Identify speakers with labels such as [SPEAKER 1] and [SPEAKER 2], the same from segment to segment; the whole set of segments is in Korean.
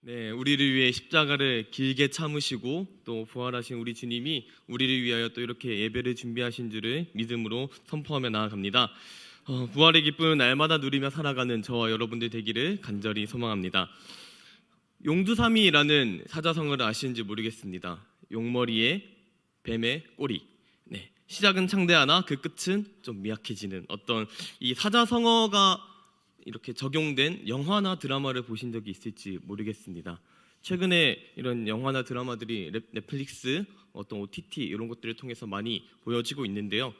[SPEAKER 1] 네, 우리를 위해 십자가를 길게 참으시고 또 부활하신 우리 주님이 우리를 위하여 또 이렇게 예배를 준비하신 줄을 믿음으로 선포하며 나아갑니다. 부활의 기쁨을 날마다 누리며 살아가는 저와 여러분들 되기를 간절히 소망합니다. 용두삼이라는 사자성어를 아시는지 모르겠습니다. 용머리에 뱀의 꼬리. 네, 시작은 창대하나 그 끝은 좀 미약해지는 어떤 이 사자성어가 이렇게 적용된 영화나 드라마를 보신 적이 있을지 모르겠습니다. 최근에 이런 영화나 드라마들이 넷플릭스, 어떤 OTT 이런 것들을 통해서 많이 보여지고 있는데요.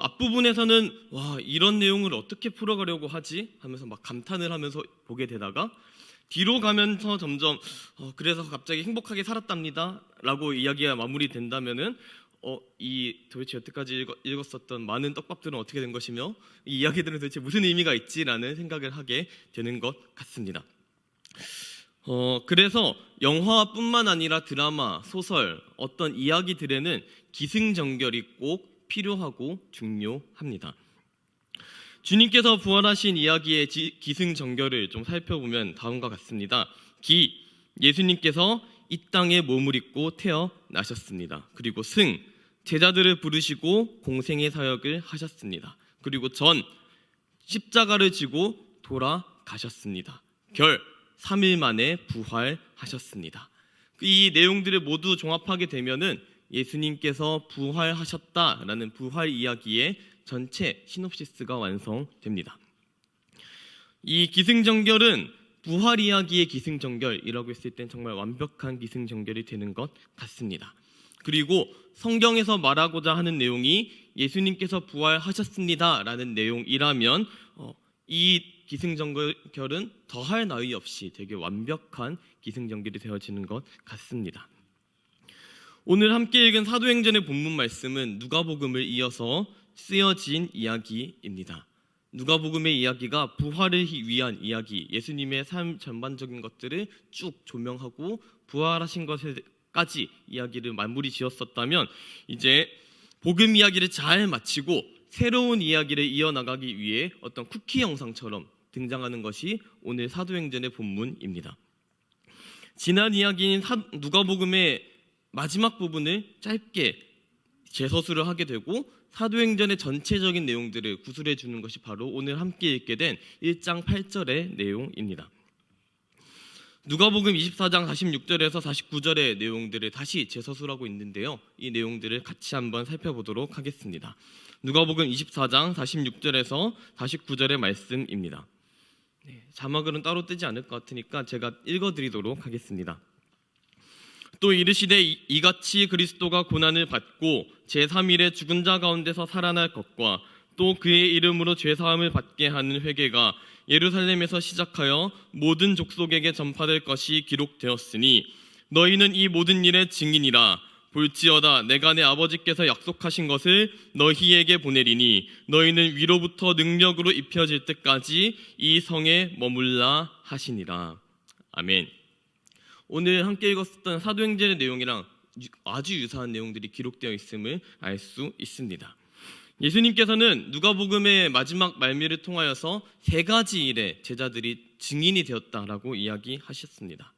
[SPEAKER 1] 앞부분에서는 와, 이런 내용을 어떻게 풀어가려고 하지? 하면서 막 감탄을 하면서 보게 되다가 뒤로 가면서 점점 그래서 갑자기 행복하게 살았답니다 라고 이야기가 마무리된다면은 이 도대체 여태까지 읽었었던 많은 떡밥들은 어떻게 된 것이며 이 이야기들은 도대체 무슨 의미가 있지라는 생각을 하게 되는 것 같습니다. 그래서 영화뿐만 아니라 드라마, 소설, 어떤 이야기들에는 기승전결이 꼭 필요하고 중요합니다. 주님께서 부활하신 이야기의 기승전결을 좀 살펴보면 다음과 같습니다. 예수님께서 이 땅에 몸을 입고 태어나셨습니다. 그리고 제자들을 부르시고 공생의 사역을 하셨습니다. 그리고 십자가를 지고 돌아가셨습니다. 3일 만에 부활하셨습니다. 이 내용들을 모두 종합하게 되면은 예수님께서 부활하셨다라는 부활 이야기의 전체 시놉시스가 완성됩니다. 이 기승전결은 부활 이야기의 기승전결이라고 했을 땐 정말 완벽한 기승전결이 되는 것 같습니다. 그리고 성경에서 말하고자 하는 내용이 예수님께서 부활하셨습니다라는 내용이라면 이 기승전결은 더할 나위 없이 되게 완벽한 기승전결이 되어지는 것 같습니다. 오늘 함께 읽은 사도행전의 본문 말씀은 누가복음을 이어서 쓰여진 이야기입니다. 누가복음의 이야기가 부활을 위한 이야기, 예수님의 삶 전반적인 것들을 쭉 조명하고 부활하신 것까지 이야기를 마무리 지었었다면 이제 복음 이야기를 잘 마치고 새로운 이야기를 이어나가기 위해 어떤 쿠키 영상처럼 등장하는 것이 오늘 사도행전의 본문입니다. 지난 이야기인 누가복음의 마지막 부분을 짧게 재서술을 하게 되고 사도행전의 전체적인 내용들을 구술해 주는 것이 바로 오늘 함께 읽게 된 1장 8절의 내용입니다. 누가복음 24장 46절에서 49절의 내용들을 다시 재서술하고 있는데요. 이 내용들을 같이 한번 살펴보도록 하겠습니다. 누가복음 24장 46절에서 49절의 말씀입니다. 자막은 따로 뜨지 않을 것 같으니까 제가 읽어드리도록 하겠습니다. 또 이르시되 이같이 그리스도가 고난을 받고 제3일에 죽은 자 가운데서 살아날 것과 또 그의 이름으로 죄사함을 받게 하는 회개가 예루살렘에서 시작하여 모든 족속에게 전파될 것이 기록되었으니 너희는 이 모든 일의 증인이라. 볼지어다 내가 내 아버지께서 약속하신 것을 너희에게 보내리니 너희는 위로부터 능력으로 입혀질 때까지 이 성에 머물라 하시니라. 아멘. 오늘 함께 읽었던 사도행전의 내용이랑 아주 유사한 내용들이 기록되어 있음을 알 수 있습니다. 예수님께서는 누가복음의 마지막 말미를 통하여서 3가지 일에 제자들이 증인이 되었다라고 이야기하셨습니다.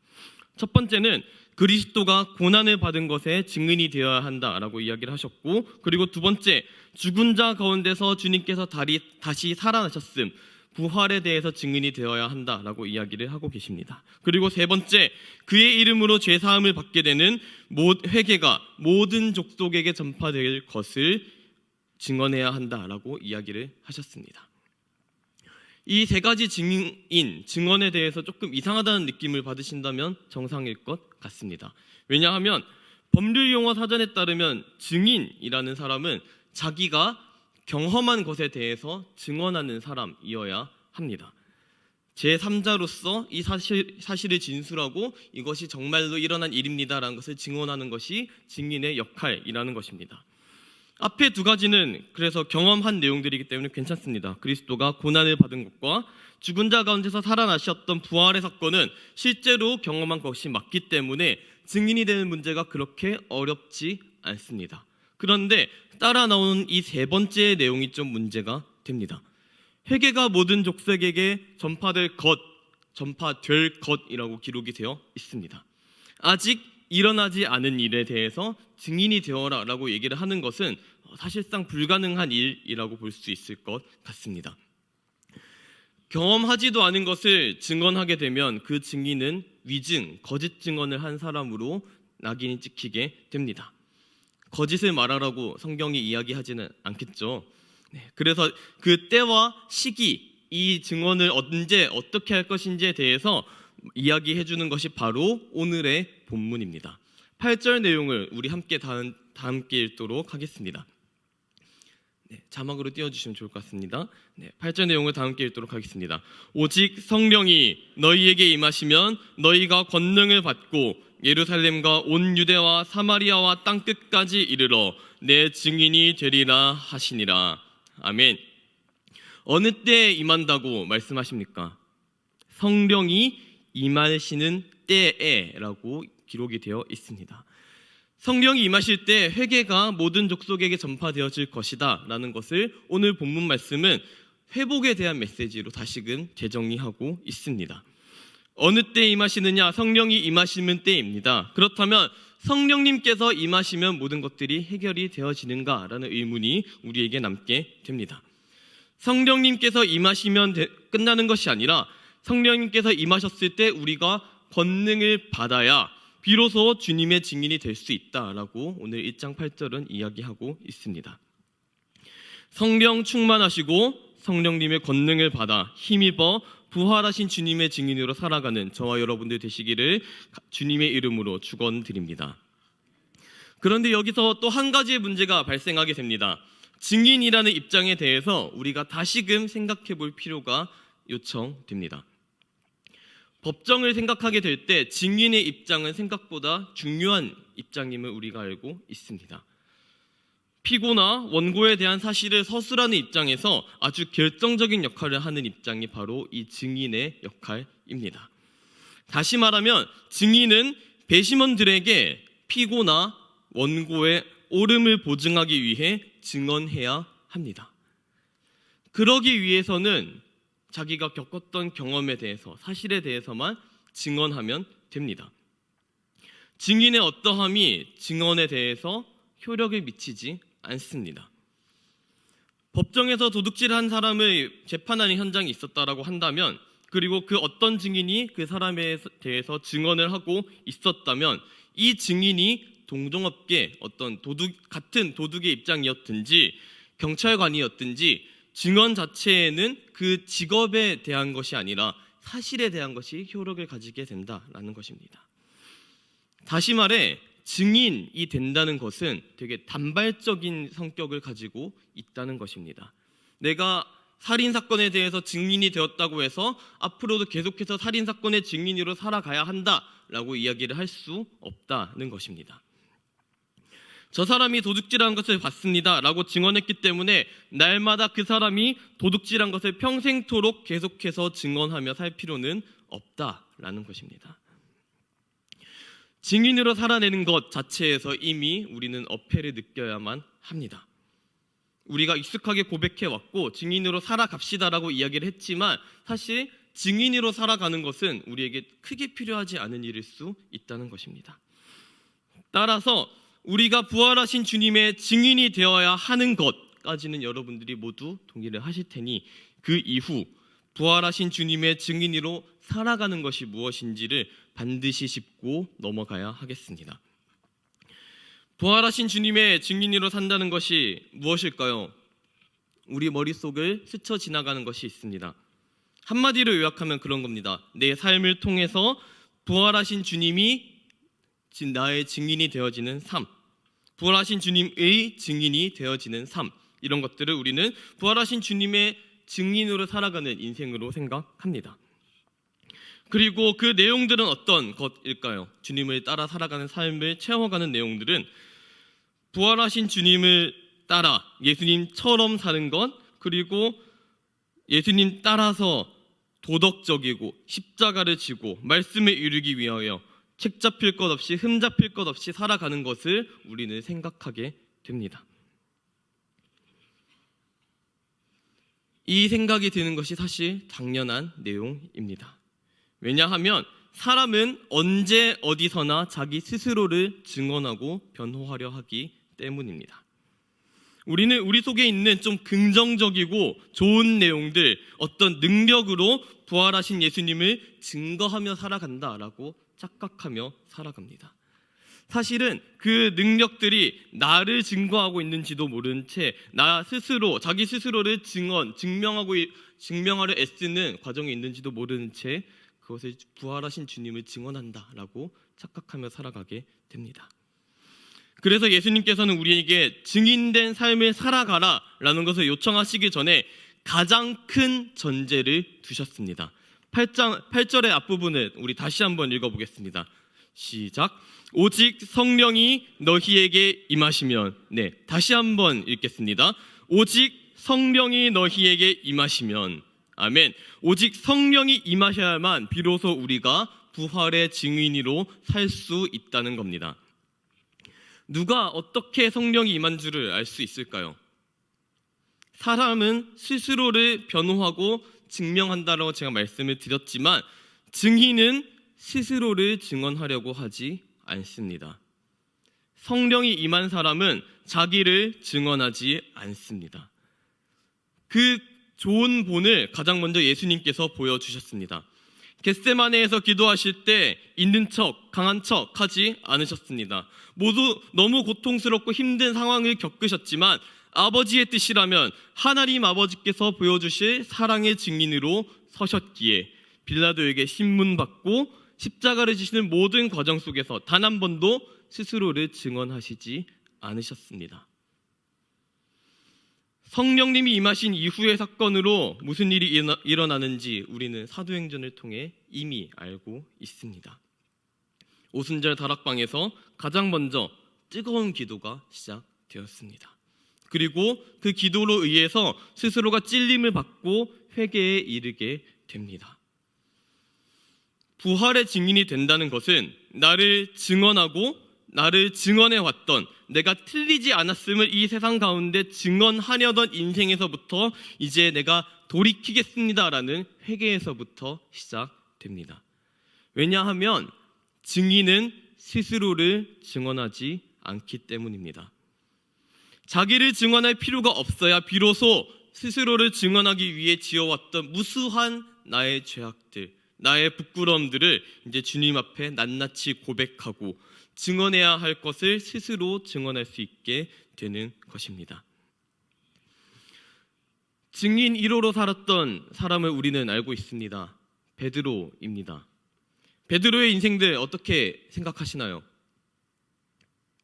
[SPEAKER 1] 첫 번째는 그리스도가 고난을 받은 것에 증인이 되어야 한다라고 이야기를 하셨고, 그리고 두 번째, 죽은 자 가운데서 주님께서 다시 살아나셨음, 부활에 대해서 증인이 되어야 한다라고 이야기를 하고 계십니다. 그리고 세 번째, 그의 이름으로 죄사함을 받게 되는 회개가 모든 족속에게 전파될 것을 증언해야 한다라고 이야기를 하셨습니다. 이 3가지 증언에 대해서 조금 이상하다는 느낌을 받으신다면 정상일 것 같습니다. 왜냐하면 법률 용어 사전에 따르면 증인이라는 사람은 자기가 경험한 것에 대해서 증언하는 사람이어야 합니다. 제3자로서 이 사실을 진술하고 이것이 정말로 일어난 일입니다라는 것을 증언하는 것이 증인의 역할이라는 것입니다. 앞에 2가지는 그래서 경험한 내용들이기 때문에 괜찮습니다. 그리스도가 고난을 받은 것과 죽은 자 가운데서 살아나셨던 부활의 사건은 실제로 경험한 것이 맞기 때문에 증인이 되는 문제가 그렇게 어렵지 않습니다. 그런데 따라 나오는 이 3번째 내용이 좀 문제가 됩니다. 회개가 모든 족속에게 전파될 것, 전파될 것이라고 기록이 되어 있습니다. 아직 일어나지 않은 일에 대해서 증인이 되어라 라고 얘기를 하는 것은 사실상 불가능한 일이라고 볼 수 있을 것 같습니다. 경험하지도 않은 것을 증언하게 되면 그 증인은 위증, 거짓 증언을 한 사람으로 낙인이 찍히게 됩니다. 거짓을 말하라고 성경이 이야기하지는 않겠죠. 그래서 그 때와 시기, 이 증언을 언제 어떻게 할 것인지에 대해서 이야기해 주는 것이 바로 오늘의 본문입니다. 8절 내용을 우리 함께 다 함께 읽도록 하겠습니다. 자막으로 띄워주시면 좋을 것 같습니다. 8절 내용을 다 함께 읽도록 하겠습니다. 오직 성령이 너희에게 임하시면 너희가 권능을 받고 예루살렘과 온 유대와 사마리아와 땅끝까지 이르러 내 증인이 되리라 하시니라. 아멘. 어느 때에 임한다고 말씀하십니까? 성령이 임하시는 때에 라고 기록이 되어 있습니다. 성령이 임하실 때 회개가 모든 족속에게 전파되어질 것이다 라는 것을 오늘 본문 말씀은 회복에 대한 메시지로 다시금 재정리하고 있습니다. 어느 때 임하시느냐? 성령이 임하시는 때입니다. 그렇다면 성령님께서 임하시면 모든 것들이 해결이 되어지는가? 라는 의문이 우리에게 남게 됩니다. 성령님께서 임하시면 끝나는 것이 아니라 성령님께서 임하셨을 때 우리가 권능을 받아야 비로소 주님의 증인이 될 수 있다라고 오늘 1장 8절은 이야기하고 있습니다. 성령 충만하시고 성령님의 권능을 받아 힘입어 부활하신 주님의 증인으로 살아가는 저와 여러분들 되시기를 주님의 이름으로 축원드립니다. 그런데 여기서 또 한 가지의 문제가 발생하게 됩니다. 증인이라는 입장에 대해서 우리가 다시금 생각해 볼 필요가 요청됩니다. 법정을 생각하게 될 때 증인의 입장은 생각보다 중요한 입장임을 우리가 알고 있습니다. 피고나 원고에 대한 사실을 서술하는 입장에서 아주 결정적인 역할을 하는 입장이 바로 이 증인의 역할입니다. 다시 말하면 증인은 배심원들에게 피고나 원고의 옳음을 보증하기 위해 증언해야 합니다. 그러기 위해서는 자기가 겪었던 경험에 대해서, 사실에 대해서만 증언하면 됩니다. 증인의 어떠함이 증언에 대해서 효력을 미치지 않습니다. 법정에서 도둑질한 사람을 재판하는 현장이 있었다라고 한다면, 그리고 그 어떤 증인이 그 사람에 대해서 증언을 하고 있었다면 이 증인이 동종업계 어떤 같은 도둑의 입장이었든지 경찰관이었든지 증언 자체에는 그 직업에 대한 것이 아니라 사실에 대한 것이 효력을 가지게 된다라는 것입니다. 다시 말해 증인이 된다는 것은 되게 단발적인 성격을 가지고 있다는 것입니다. 내가 살인사건에 대해서 증인이 되었다고 해서 앞으로도 계속해서 살인사건의 증인으로 살아가야 한다라고 이야기를 할 수 없다는 것입니다. 저 사람이 도둑질한 것을 봤습니다 라고 증언했기 때문에 날마다 그 사람이 도둑질한 것을 평생토록 계속해서 증언하며 살 필요는 없다라는 것입니다. 증인으로 살아내는 것 자체에서 이미 우리는 어폐를 느껴야만 합니다. 우리가 익숙하게 고백해왔고 증인으로 살아갑시다라고 이야기를 했지만 사실 증인으로 살아가는 것은 우리에게 크게 필요하지 않은 일일 수 있다는 것입니다. 따라서 우리가 부활하신 주님의 증인이 되어야 하는 것까지는 여러분들이 모두 동의를 하실 테니 그 이후 부활하신 주님의 증인으로 살아가는 것이 무엇인지를 반드시 짚고 넘어가야 하겠습니다. 부활하신 주님의 증인으로 산다는 것이 무엇일까요? 우리 머릿속을 스쳐 지나가는 것이 있습니다. 한마디로 요약하면 그런 겁니다. 내 삶을 통해서 부활하신 주님이 나의 증인이 되어지는 삶, 부활하신 주님의 증인이 되어지는 삶, 이런 것들을 우리는 부활하신 주님의 증인으로 살아가는 인생으로 생각합니다. 그리고 그 내용들은 어떤 것일까요? 주님을 따라 살아가는 삶을 채워가는 내용들은 부활하신 주님을 따라 예수님처럼 사는 것, 그리고 예수님 따라서 도덕적이고 십자가를 지고 말씀을 이루기 위하여 책 잡힐 것 없이 흠 잡힐 것 없이 살아가는 것을 우리는 생각하게 됩니다. 이 생각이 드는 것이 사실 당연한 내용입니다. 왜냐하면 사람은 언제 어디서나 자기 스스로를 증언하고 변호하려 하기 때문입니다. 우리는 우리 속에 있는 좀 긍정적이고 좋은 내용들, 어떤 능력으로 부활하신 예수님을 증거하며 살아간다라고 착각하며 살아갑니다. 사실은 그 능력들이 나를 증거하고 있는지도 모른 채 나 스스로, 자기 스스로를 증명하려 애쓰는 과정이 있는지도 모르는 채 그것을 부활하신 주님을 증언한다라고 착각하며 살아가게 됩니다. 그래서 예수님께서는 우리에게 증인된 삶을 살아가라라는 것을 요청하시기 전에 가장 큰 전제를 두셨습니다. 8절의 앞부분을 우리 다시 한번 읽어보겠습니다. 시작. 오직 성령이 너희에게 임하시면, 다시 한번 읽겠습니다. 오직 성령이 너희에게 임하시면, 아멘. 오직 성령이 임하셔야만 비로소 우리가 부활의 증인으로 살 수 있다는 겁니다. 누가 어떻게 성령이 임한 줄을 알 수 있을까요? 사람은 스스로를 변호하고 증명한다라고 제가 말씀을 드렸지만 증인은 스스로를 증언하려고 하지 않습니다. 성령이 임한 사람은 자기를 증언하지 않습니다. 그 좋은 본을 가장 먼저 예수님께서 보여주셨습니다. 겟세마네에서 기도하실 때 있는 척, 강한 척 하지 않으셨습니다. 모두 너무 고통스럽고 힘든 상황을 겪으셨지만 아버지의 뜻이라면 하나님 아버지께서 보여주실 사랑의 증인으로 서셨기에 빌라도에게 신문받고 십자가를 지시는 모든 과정 속에서 단 한 번도 스스로를 증언하시지 않으셨습니다. 성령님이 임하신 이후의 사건으로 무슨 일이 일어나는지 우리는 사도행전을 통해 이미 알고 있습니다. 오순절 다락방에서 가장 먼저 뜨거운 기도가 시작되었습니다. 그리고 그 기도로 의해서 스스로가 찔림을 받고 회개에 이르게 됩니다. 부활의 증인이 된다는 것은 나를 증언하고 나를 증언해왔던, 내가 틀리지 않았음을 이 세상 가운데 증언하려던 인생에서부터 이제 내가 돌이키겠습니다라는 회개에서부터 시작됩니다. 왜냐하면 증인은 스스로를 증언하지 않기 때문입니다. 자기를 증언할 필요가 없어야 비로소 스스로를 증언하기 위해 지어왔던 무수한 나의 죄악들, 나의 부끄러움들을 이제 주님 앞에 낱낱이 고백하고 증언해야 할 것을 스스로 증언할 수 있게 되는 것입니다. 증인 1호로 살았던 사람을 우리는 알고 있습니다. 베드로입니다. 베드로의 인생들 어떻게 생각하시나요?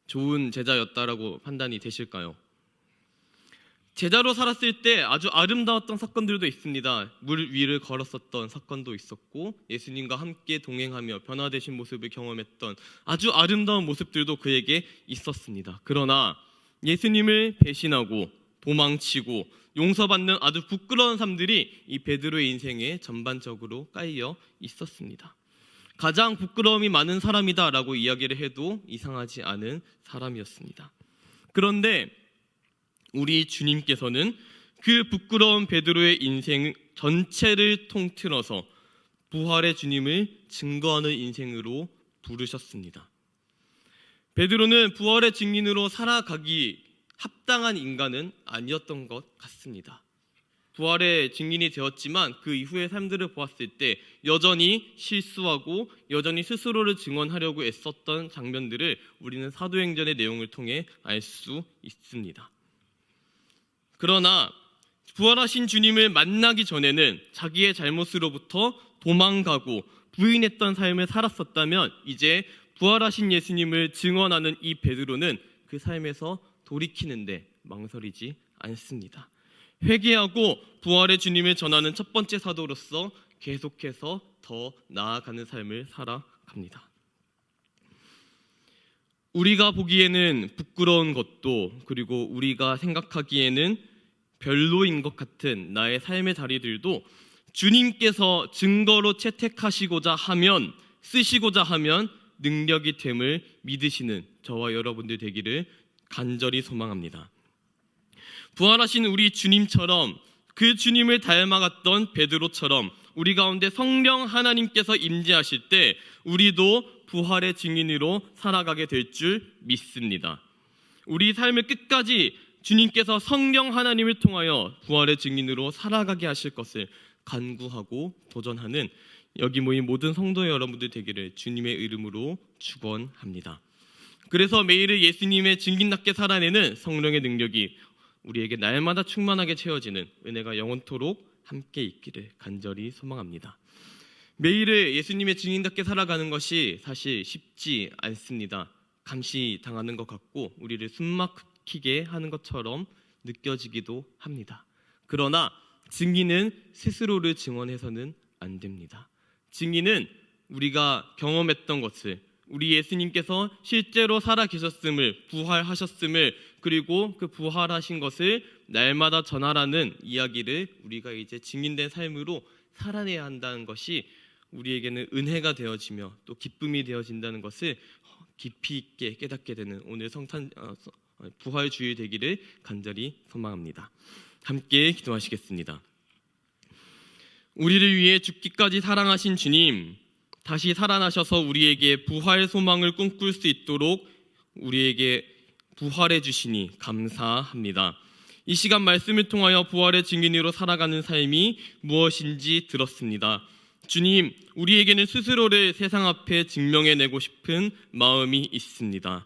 [SPEAKER 1] 좋은 제자였다라고 판단이 되실까요? 제자로 살았을 때 아주 아름다웠던 사건들도 있습니다. 물 위를 걸었었던 사건도 있었고 예수님과 함께 동행하며 변화되신 모습을 경험했던 아주 아름다운 모습들도 그에게 있었습니다. 그러나 예수님을 배신하고 도망치고 용서받는 아주 부끄러운 삶들이 이 베드로의 인생에 전반적으로 깔려 있었습니다. 가장 부끄러움이 많은 사람이다라고 이야기를 해도 이상하지 않은 사람이었습니다. 그런데 우리 주님께서는 그 부끄러운 베드로의 인생 전체를 통틀어서 부활의 주님을 증거하는 인생으로 부르셨습니다. 베드로는 부활의 증인으로 살아가기 합당한 인간은 아니었던 것 같습니다. 부활의 증인이 되었지만 그 이후의 삶들을 보았을 때 여전히 실수하고 여전히 스스로를 증언하려고 애썼던 장면들을 우리는 사도행전의 내용을 통해 알 수 있습니다. 그러나 부활하신 주님을 만나기 전에는 자기의 잘못으로부터 도망가고 부인했던 삶을 살았었다면 이제 부활하신 예수님을 증언하는 이 베드로는 그 삶에서 돌이키는데 망설이지 않습니다. 회개하고 부활의 주님을 전하는 첫 번째 사도로서 계속해서 더 나아가는 삶을 살아갑니다. 우리가 보기에는 부끄러운 것도 그리고 우리가 생각하기에는 별로인 것 같은 나의 삶의 자리들도 주님께서 증거로 채택하시고자 하면, 쓰시고자 하면 능력이 됨을 믿으시는 저와 여러분들 되기를 간절히 소망합니다. 부활하신 우리 주님처럼 그 주님을 닮아갔던 베드로처럼 우리 가운데 성령 하나님께서 임재하실 때 우리도 부활의 증인으로 살아가게 될 줄 믿습니다. 우리 삶의 끝까지 주님께서 성령 하나님을 통하여 부활의 증인으로 살아가게 하실 것을 간구하고 도전하는 여기 모인 모든 성도 여러분들 되기를 주님의 이름으로 축원합니다. 그래서 매일을 예수님의 증인답게 살아내는 성령의 능력이 우리에게 날마다 충만하게 채워지는 은혜가 영원토록 함께 있기를 간절히 소망합니다. 매일을 예수님의 증인답게 살아가는 것이 사실 쉽지 않습니다. 감시당하는 것 같고 우리를 숨막히게 하는 것처럼 느껴지기도 합니다. 그러나 증인은 스스로를 증언해서는 안 됩니다. 증인은 우리가 경험했던 것을, 우리 예수님께서 실제로 살아계셨음을, 부활하셨음을, 그리고 그 부활하신 것을 날마다 전하라는 이야기를 우리가 이제 증인된 삶으로 살아내야 한다는 것이 우리에게는 은혜가 되어지며 또 기쁨이 되어진다는 것을 깊이 있게 깨닫게 되는 오늘 부활주일 되기를 간절히 소망합니다. 함께 기도하시겠습니다. 우리를 위해 죽기까지 사랑하신 주님, 다시 살아나셔서 우리에게 부활 소망을 꿈꿀 수 있도록 우리에게 부활해 주시니 감사합니다. 이 시간 말씀을 통하여 부활의 증인으로 살아가는 삶이 무엇인지 들었습니다. 주님, 우리에게는 스스로를 세상 앞에 증명해내고 싶은 마음이 있습니다.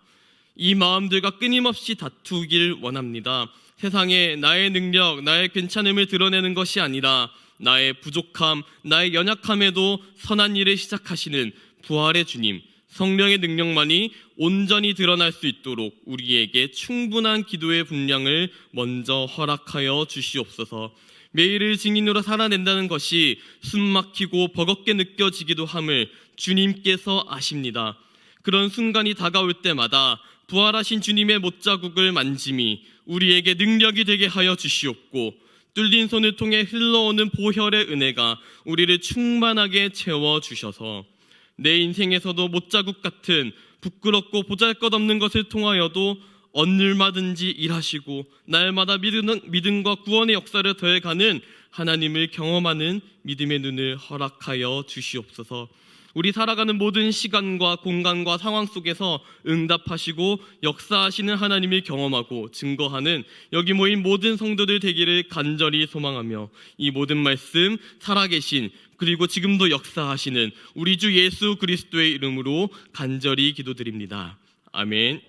[SPEAKER 1] 이 마음들과 끊임없이 다투길 원합니다. 세상에 나의 능력, 나의 괜찮음을 드러내는 것이 아니라 나의 부족함, 나의 연약함에도 선한 일을 시작하시는 부활의 주님, 성령의 능력만이 온전히 드러날 수 있도록 우리에게 충분한 기도의 분량을 먼저 허락하여 주시옵소서. 매일을 증인으로 살아낸다는 것이 숨막히고 버겁게 느껴지기도 함을 주님께서 아십니다. 그런 순간이 다가올 때마다 부활하신 주님의 못자국을 만짐이 우리에게 능력이 되게 하여 주시옵고, 뚫린 손을 통해 흘러오는 보혈의 은혜가 우리를 충만하게 채워주셔서 내 인생에서도 못자국 같은 부끄럽고 보잘것없는 것을 통하여도 얼마든지 일하시고 날마다 믿음과 구원의 역사를 더해가는 하나님을 경험하는 믿음의 눈을 허락하여 주시옵소서. 우리 살아가는 모든 시간과 공간과 상황 속에서 응답하시고 역사하시는 하나님을 경험하고 증거하는 여기 모인 모든 성도들 되기를 간절히 소망하며, 이 모든 말씀 살아계신 그리고 지금도 역사하시는 우리 주 예수 그리스도의 이름으로 간절히 기도드립니다. 아멘.